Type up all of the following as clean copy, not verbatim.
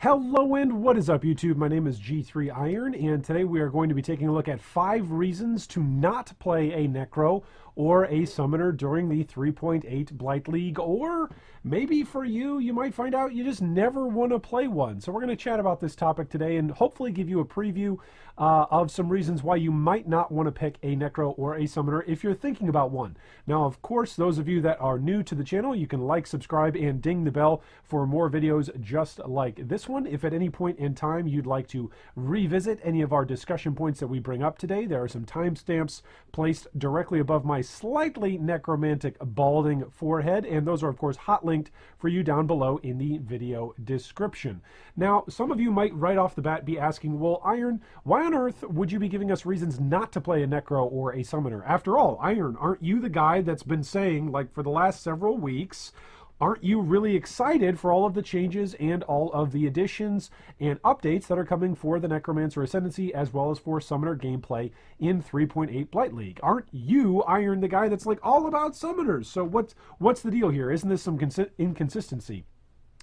Hello and what is up YouTube? My name is G3 Iron and today we are going to be taking a look at 5 reasons to not play a Necro or a Summoner during the 3.8 Blight League, or maybe for you, you might find out you just never want to play one. So we're going to chat about this topic today and hopefully give you a preview of some reasons why you might not want to pick a Necro or a Summoner if you're thinking about one. Now, of course, those of you that are new to the channel, you can like, subscribe, and ding the bell for more videos just like this one. If at any point in time you'd like to revisit any of our discussion points that we bring up today, there are some timestamps placed directly above my slightly necromantic balding forehead, and those are of course hot linked for you down below in the video description. Now, some of you might right off the bat be asking, well, Iron, why on earth would you be giving us reasons not to play a Necro or a Summoner? After all, Iron, aren't you the guy that's been saying, like, for the last several weeks, aren't you really excited for all of the changes and all of the additions and updates that are coming for the Necromancer Ascendancy as well as for Summoner gameplay in 3.8 Blight League? Aren't you, Iron, the guy that's like all about Summoners? So what's the deal here? Isn't this some inconsistency?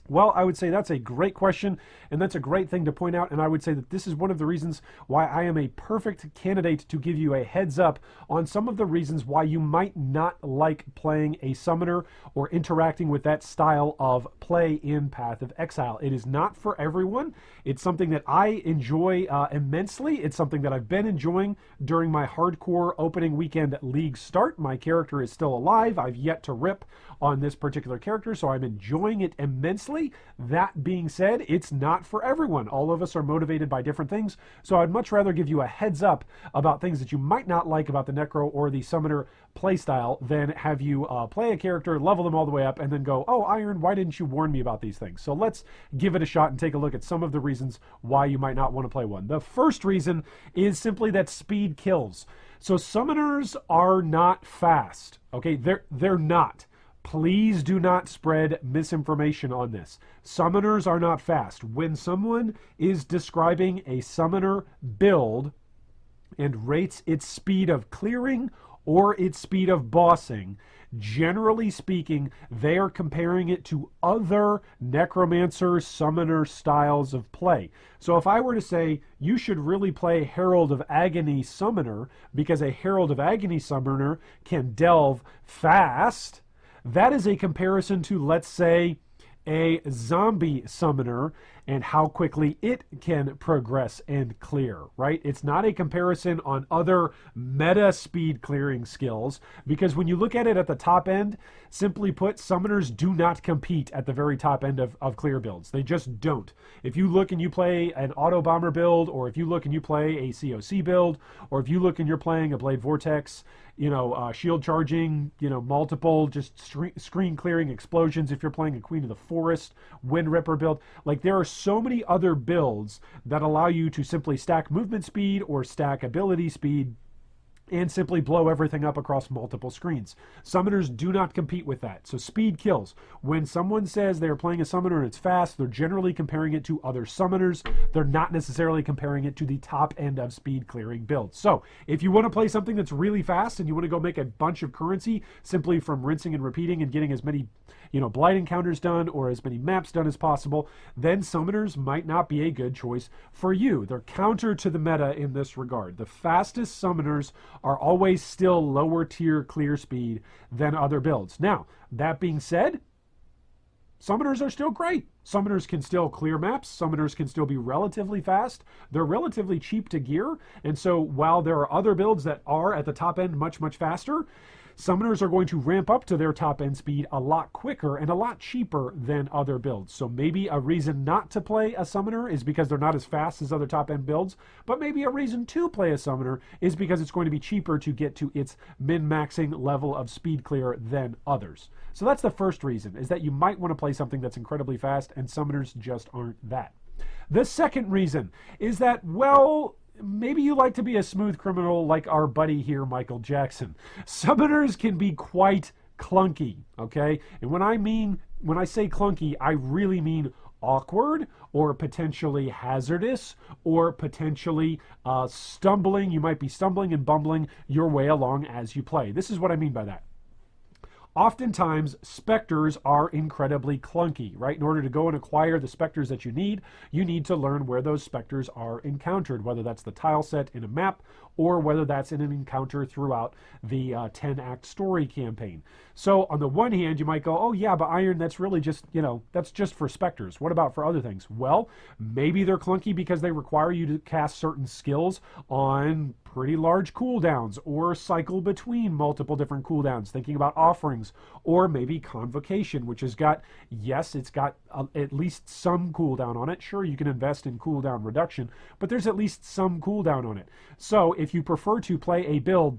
Well, I would say that's a great question, and that's a great thing to point out, and I would say that this is one of the reasons why I am a perfect candidate to give you a heads up on some of the reasons why you might not like playing a Summoner or interacting with that style of play in Path of Exile. It is not for everyone. It's something that I enjoy immensely. It's something that I've been enjoying during my hardcore opening weekend league start. My character is still alive. I've yet to rip on this particular character, so I'm enjoying it immensely. That being said, it's not for everyone. All of us are motivated by different things, so I'd much rather give you a heads up about things that you might not like about the Necro or the Summoner playstyle than have you play a character, level them all the way up, and then go, oh, Iron, why didn't you warn me about these things? So let's give it a shot and take a look at some of the reasons why you might not want to play one. The first reason is simply that speed kills. So Summoners are not fast, okay? They're not. Please do not spread misinformation on this. Summoners are not fast. When someone is describing a Summoner build and rates its speed of clearing or its speed of bossing, generally speaking, they are comparing it to other Necromancer Summoner styles of play. So if I were to say, you should really play Herald of Agony Summoner because a Herald of Agony Summoner can delve fast, that is a comparison to, let's say, a zombie summoner and how quickly it can progress and clear, right? It's not a comparison on other meta speed clearing skills, because when you look at it at the top end, simply put, summoners do not compete at the very top end of clear builds. They just don't. If you look and you play an auto bomber build, or if you look and you play a COC build, or if you look and you're playing a Blade Vortex, shield charging, multiple just screen clearing explosions, if you're playing a Queen of the Forest, Wind Ripper build, like there are so many other builds that allow you to simply stack movement speed or stack ability speed and simply blow everything up across multiple screens. Summoners do not compete with that. So speed kills. When someone says they're playing a Summoner and it's fast, they're generally comparing it to other Summoners. They're not necessarily comparing it to the top end of speed clearing builds. So if you want to play something that's really fast and you want to go make a bunch of currency simply from rinsing and repeating and getting as many blight encounters done or as many maps done as possible, then Summoners might not be a good choice for you. They're counter to the meta in this regard. The fastest Summoners are always still lower tier clear speed than other builds. Now, that being said, Summoners are still great. Summoners can still clear maps. Summoners can still be relatively fast. They're relatively cheap to gear. And so while there are other builds that are at the top end much, much faster, Summoners are going to ramp up to their top end speed a lot quicker and a lot cheaper than other builds. So maybe a reason not to play a Summoner is because they're not as fast as other top end builds, but maybe a reason to play a Summoner is because it's going to be cheaper to get to its min-maxing level of speed clear than others. So that's the first reason, is that you might want to play something that's incredibly fast, and Summoners just aren't that. The second reason is that, well, maybe you like to be a smooth criminal like our buddy here, Michael Jackson. Summoners can be quite clunky, okay? And when I say clunky, I really mean awkward or potentially hazardous or potentially stumbling. You might be stumbling and bumbling your way along as you play. This is what I mean by that. Oftentimes, specters are incredibly clunky, right? In order to go and acquire the specters that you need to learn where those specters are encountered, whether that's the tile set in a map or whether that's in an encounter throughout the 10-act story campaign. So on the one hand, you might go, oh yeah, but Iron, that's really just, that's just for specters. What about for other things? Well, maybe they're clunky because they require you to cast certain skills on pretty large cooldowns or cycle between multiple different cooldowns, thinking about offerings, or maybe convocation, which has got, yes, it's got at least some cooldown on it. Sure, you can invest in cooldown reduction, but there's at least some cooldown on it. So if you prefer to play a build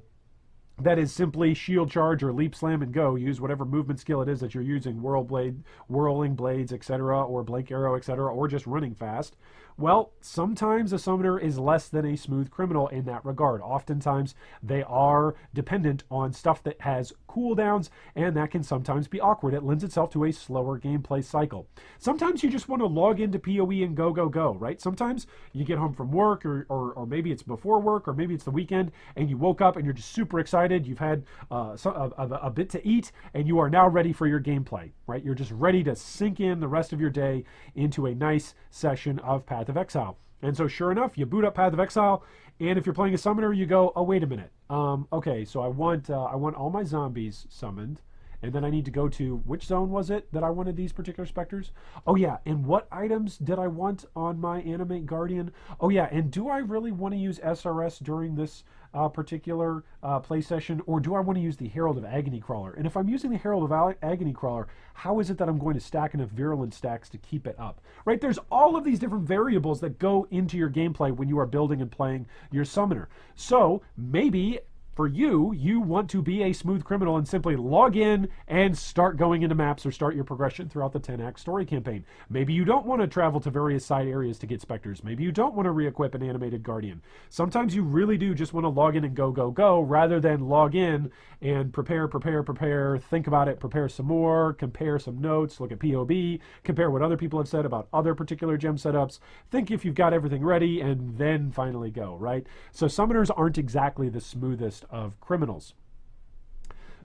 that is simply shield charge or leap slam and go, use whatever movement skill it is that you're using, whirling blades, etc., or blank arrow, etc., or just running fast, well, sometimes a summoner is less than a smooth criminal in that regard. Oftentimes they are dependent on stuff that has cooldowns, and that can sometimes be awkward. It lends itself to a slower gameplay cycle. Sometimes you just want to log into PoE and go, right? Sometimes you get home from work, or maybe it's before work, or maybe it's the weekend, and you woke up and you're just super excited. You've had a bit to eat, and you are now ready for your gameplay, right? You're just ready to sink in the rest of your day into a nice session of Path of Exile. And so sure enough, you boot up Path of Exile, and if you're playing a summoner, you go, oh, wait a minute. Okay, so I want all my zombies summoned, and then I need to go to, which zone was it that I wanted these particular specters? Oh yeah, and what items did I want on my Animate Guardian? Oh yeah, and do I really want to use SRS during this particular play session, or do I want to use the Herald of Agony Crawler? And if I'm using the Herald of Agony Crawler, how is it that I'm going to stack enough virulent stacks to keep it up? Right? There's all of these different variables that go into your gameplay when you are building and playing your summoner. So maybe for you want to be a smooth criminal and simply log in and start going into maps or start your progression throughout the 10-act story campaign. Maybe you don't want to travel to various side areas to get specters. Maybe you don't want to re-equip an animated guardian. Sometimes you really do just want to log in and go, rather than log in and prepare, think about it, prepare some more, compare some notes, look at POB, compare what other people have said about other particular gem setups, think if you've got everything ready, and then finally go, right? So summoners aren't exactly the smoothest of criminals.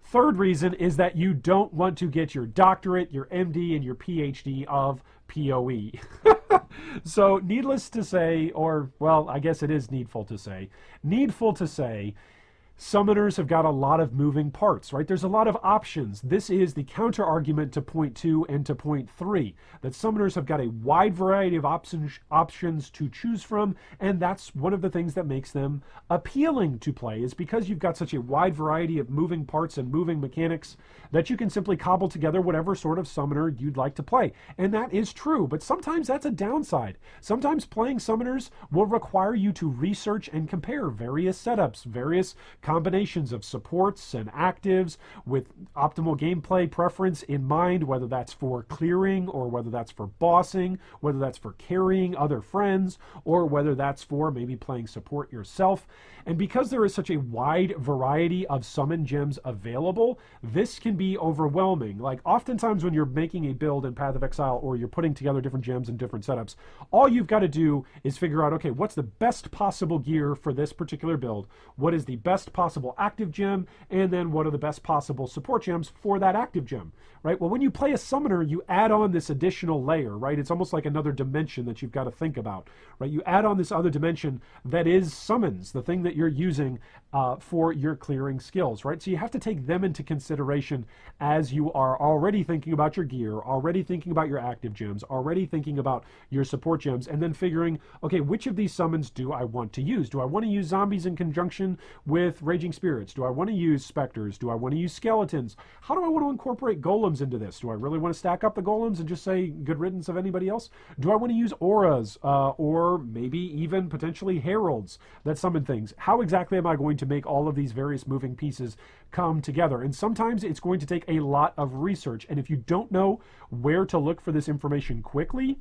Third reason is that you don't want to get your doctorate, your MD, and your PhD of PoE. So needless to say, or well, I guess it is needful to say, summoners have got a lot of moving parts, right? There's a lot of options. This is the counter argument to point 2 and to point 3, that summoners have got a wide variety of options to choose from, and that's one of the things that makes them appealing to play, is because you've got such a wide variety of moving parts and moving mechanics that you can simply cobble together whatever sort of summoner you'd like to play. And that is true, but sometimes that's a downside. Sometimes playing summoners will require you to research and compare various setups, various combinations of supports and actives with optimal gameplay preference in mind, whether that's for clearing or whether that's for bossing, whether that's for carrying other friends, or whether that's for maybe playing support yourself. And because there is such a wide variety of summon gems available, this can be overwhelming. Like oftentimes when you're making a build in Path of Exile, or you're putting together different gems and different setups, all you've got to do is figure out, okay, what's the best possible gear for this particular build? What is the best possible active gem? And then what are the best possible support gems for that active gem, right? Well, when you play a summoner, you add on this additional layer, right? It's almost like another dimension that you've got to think about, right? You add on this other dimension that is summons, the thing that you're using for your clearing skills, right? So you have to take them into consideration as you are already thinking about your gear, already thinking about your active gems, already thinking about your support gems, and then figuring, okay, which of these summons do I want to use? Do I want to use zombies in conjunction with raging spirits? Do I want to use specters? Do I want to use skeletons? How do I want to incorporate golems into this? Do I really want to stack up the golems and just say good riddance of anybody else? Do I want to use auras or maybe even potentially heralds that summon things? How exactly am I going to make all of these various moving pieces come together? And sometimes it's going to take a lot of research, and if you don't know where to look for this information quickly,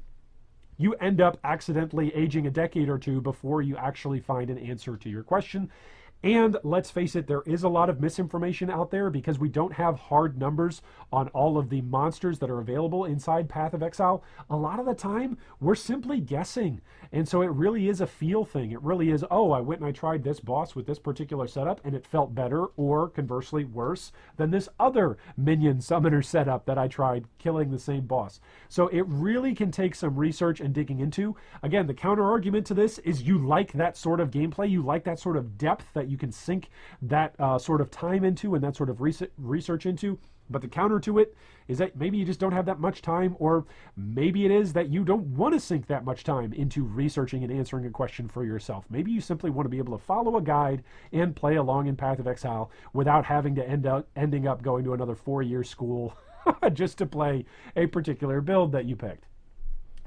you end up accidentally aging a decade or two before you actually find an answer to your question. And let's face it, there is a lot of misinformation out there because we don't have hard numbers on all of the monsters that are available inside Path of Exile. A lot of the time, we're simply guessing. And so it really is a feel thing. It really is, oh, I went and I tried this boss with this particular setup and it felt better, or conversely worse than this other minion summoner setup that I tried killing the same boss. So it really can take some research and digging into. Again, the counter argument to this is you like that sort of gameplay, you like that sort of depth that you can sink that sort of time into and that sort of research into. But the counter to it is that maybe you just don't have that much time, or maybe it is that you don't want to sink that much time into researching and answering a question for yourself. Maybe you simply want to be able to follow a guide and play along in Path of Exile without having to ending up going to another 4-year school just to play a particular build that you picked.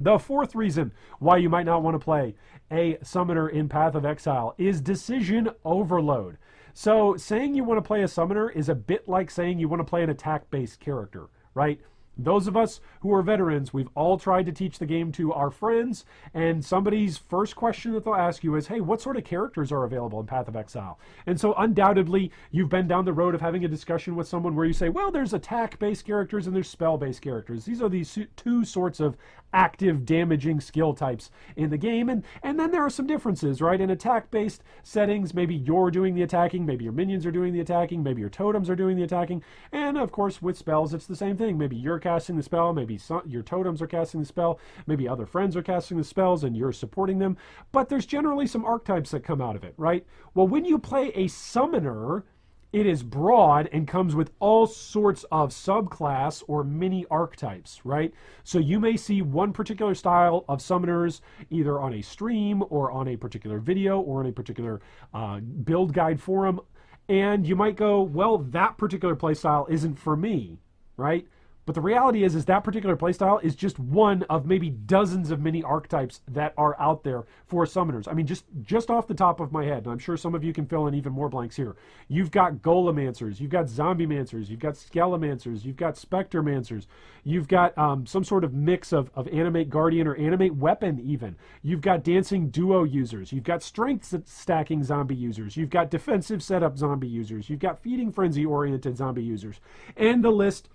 The fourth reason why you might not want to play a summoner in Path of Exile is decision overload. So saying you want to play a summoner is a bit like saying you want to play an attack-based character, right? Those of us who are veterans, we've all tried to teach the game to our friends, and somebody's first question that they'll ask you is, hey, what sort of characters are available in Path of Exile? And so undoubtedly, you've been down the road of having a discussion with someone where you say, well, there's attack-based characters and there's spell-based characters. These are these two sorts of active damaging skill types in the game, and then there are some differences, right? In attack-based settings, maybe you're doing the attacking, maybe your minions are doing the attacking, maybe your totems are doing the attacking, and of course with spells it's the same thing. Maybe you're casting the spell, maybe your totems are casting the spell, maybe other friends are casting the spells and you're supporting them, but there's generally some archetypes that come out of it, right? Well, when you play a summoner, it is broad and comes with all sorts of subclass or mini archetypes, right? So you may see one particular style of summoners either on a stream or on a particular video or on a particular build guide forum, and you might go, well, that particular playstyle isn't for me, right? But the reality is that particular playstyle is just one of maybe dozens of mini archetypes that are out there for summoners. I mean, just off the top of my head, and I'm sure some of you can fill in even more blanks here. You've got Golemancers, you've got Zombiemancers, you've got Skelemancers, you've got Spectremancers, you've got some sort of mix of Animate Guardian or Animate Weapon even. You've got Dancing Duo users, you've got Strength stacking zombie users, you've got Defensive setup zombie users, you've got Feeding Frenzy oriented zombie users, and the list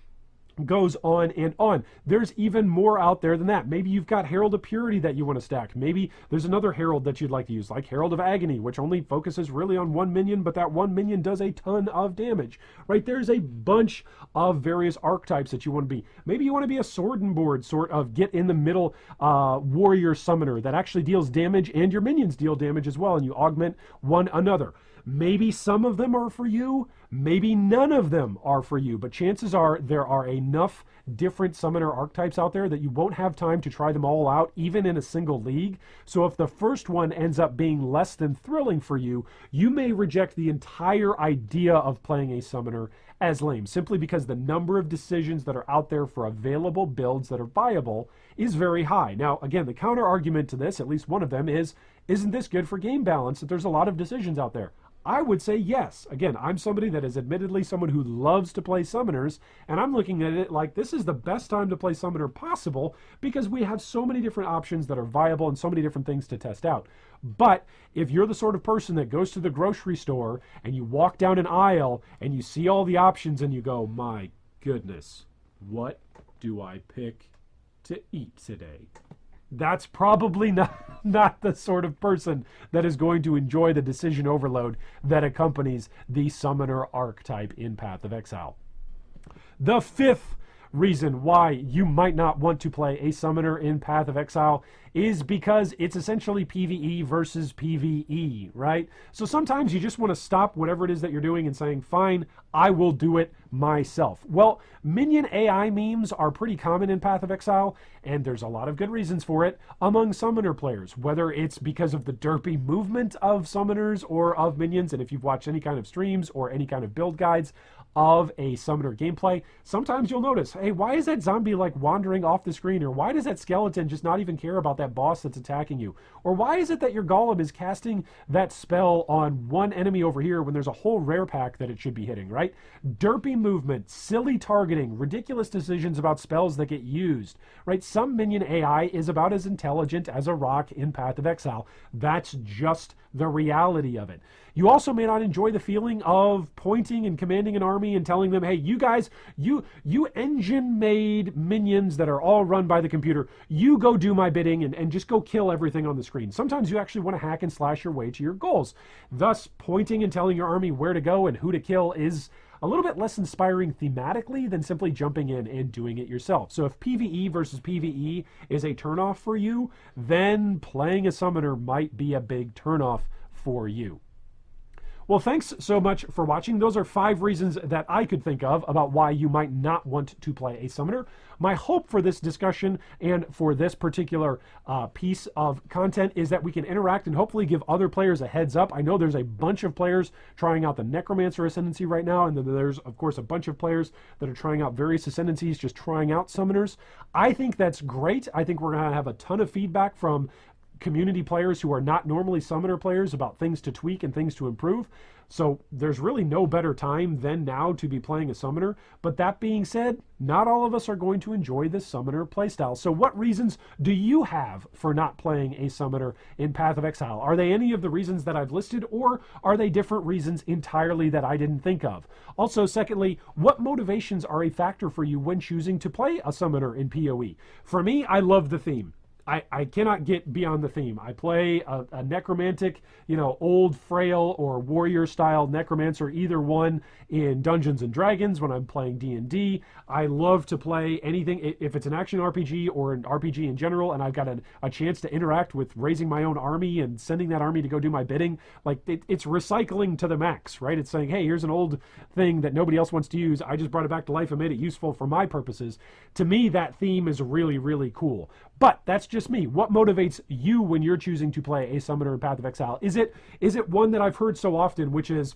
goes on and on. There's even more out there than that. Maybe you've got Herald of Purity that you want to stack. Maybe there's another Herald that you'd like to use, like Herald of Agony, which only focuses really on one minion, but that one minion does a ton of damage, right? There's a bunch of various archetypes that you want to be. Maybe you want to be a sword and board sort of get in the middle warrior summoner that actually deals damage and your minions deal damage as well, and you augment one another. Maybe some of them are for you, maybe none of them are for you, but chances are there are enough different summoner archetypes out there that you won't have time to try them all out, even in a single league. So if the first one ends up being less than thrilling for you, you may reject the entire idea of playing a summoner as lame, simply because the number of decisions that are out there for available builds that are viable is very high. Now, again, the counter argument to this, at least one of them, is, isn't this good for game balance that there's a lot of decisions out there? I would say yes. Again, I'm somebody that is admittedly someone who loves to play summoners, and I'm looking at it like this is the best time to play summoner possible because we have so many different options that are viable and so many different things to test out. But if you're the sort of person that goes to the grocery store and you walk down an aisle and you see all the options and you go, my goodness, what do I pick to eat today? That's probably not the sort of person that is going to enjoy the decision overload that accompanies the summoner archetype in Path of Exile. The fifth reason why you might not want to play a summoner in Path of Exile is because it's essentially PvE versus PvE, right? So sometimes you just want to stop whatever it is that you're doing and saying, fine, I will do it myself. Well, Minion AI memes are pretty common in Path of Exile, and there's a lot of good reasons for it among summoner players, whether it's because of the derpy movement of summoners or of minions, and if you've watched any kind of streams or any kind of build guides, of a summoner gameplay. Sometimes you'll notice, hey, why is that zombie like wandering off the screen? Or why does that skeleton just not even care about that boss that's attacking you? Or why is it that your golem is casting that spell on one enemy over here when there's a whole rare pack that it should be hitting, right? Derpy movement, silly targeting, ridiculous decisions about spells that get used, right? Some Minion AI is about as intelligent as a rock in Path of Exile. That's just the reality of it. You also may not enjoy the feeling of pointing and commanding an army and telling them, hey, you guys, you engine-made minions that are all run by the computer, you go do my bidding and just go kill everything on the screen. Sometimes you actually want to hack and slash your way to your goals. Thus, pointing and telling your army where to go and who to kill is a little bit less inspiring thematically than simply jumping in and doing it yourself. So if PvE versus PvE is a turnoff for you, then playing a summoner might be a big turnoff for you. Well, thanks so much for watching. Those are 5 reasons that I could think of about why you might not want to play a summoner. My hope for this discussion and for this particular piece of content is that we can interact and hopefully give other players a heads up. I know there's a bunch of players trying out the Necromancer Ascendancy right now, and then there's, of course, a bunch of players that are trying out various Ascendancies, just trying out summoners. I think that's great. I think we're going to have a ton of feedback from community players who are not normally summoner players about things to tweak and things to improve. So there's really no better time than now to be playing a summoner. But that being said, not all of us are going to enjoy this summoner playstyle. So what reasons do you have for not playing a summoner in Path of Exile? Are they any of the reasons that I've listed, or are they different reasons entirely that I didn't think of? Also, secondly, what motivations are a factor for you when choosing to play a summoner in PoE? For me, I love the theme. I cannot get beyond the theme. I play a necromantic, old, frail, or warrior-style necromancer, either one, in Dungeons & Dragons when I'm playing D&D. I love to play anything, if it's an action RPG or an RPG in general, and I've got a chance to interact with raising my own army and sending that army to go do my bidding. Like, it's recycling to the max, right? It's saying, hey, here's an old thing that nobody else wants to use. I just brought it back to life and made it useful for my purposes. To me, that theme is really, really cool. But that's just me. What motivates you when you're choosing to play a summoner in Path of Exile? Is it one that I've heard so often, which is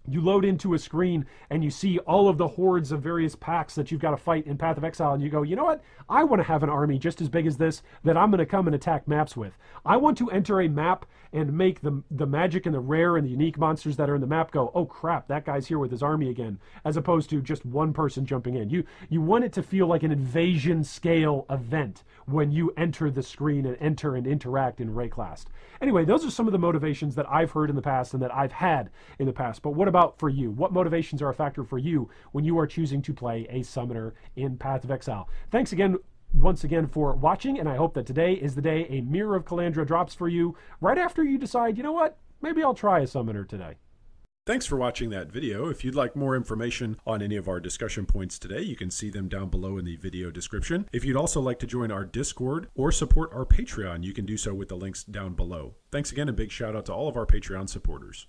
you load into a screen and you see all of the hordes of various packs that you've got to fight in Path of Exile, and you go, you know what? I want to have an army just as big as this that I'm going to come and attack maps with. I want to enter a map and make the magic and the rare and the unique monsters that are in the map go, oh crap, that guy's here with his army again, as opposed to just one person jumping in. You want it to feel like an invasion scale event when you enter the screen and enter and interact in Rayclast. Anyway, those are some of the motivations that I've heard in the past and that I've had in the past. But what about for you? What motivations are a factor for you when you are choosing to play a summoner in Path of Exile? Thanks again, once again, for watching, and I hope that today is the day a Mirror of Calandra drops for you right after you decide, you know what, maybe I'll try a summoner today. Thanks for watching that video. If you'd like more information on any of our discussion points today, you can see them down below in the video description. If you'd also like to join our Discord or support our Patreon, you can do so with the links down below. Thanks again, and big shout out to all of our Patreon supporters.